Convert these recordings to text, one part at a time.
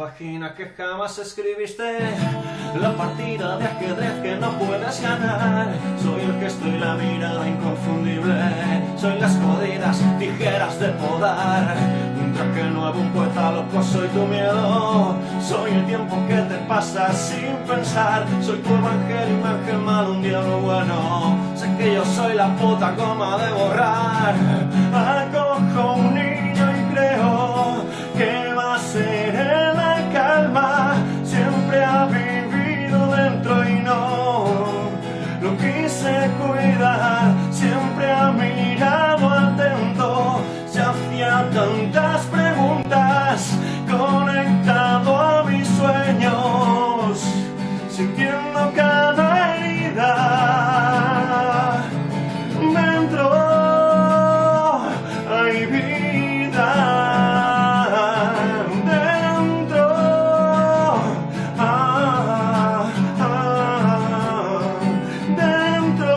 página que jamás escribiste, la partida de ajedrez que no puedes ganar. Soy el gesto y la mirada inconfundible, soy las jodidas tijeras de podar. Un traje nuevo, un poeta loco, soy tu miedo, soy el tiempo que te pasa sin pensar. Soy tu evangelio, un ángel malo, un diablo bueno, sé que yo soy la puta goma de borrar. Acojo un niño y creo que va a ser en la calma. Siempre ha vivido dentro y no lo quise cuidar. Siempre ha mirado atento, se hacía tantas preguntas, conectado a mis sueños, sintiendo cada herida. Dentro hay vida, dentro dentro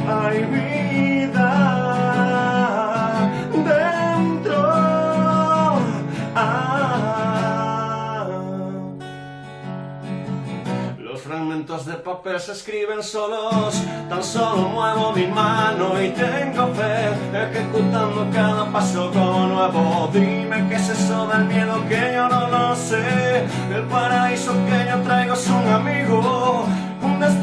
hay vida, dentro Los fragmentos de papel se escriben solos, tan solo muevo mi mano y tengo fe, ejecutando cada paso como nuevo. Dime qué es eso del miedo, que yo no lo sé. El paraíso que yo traigo es un amigo, un destino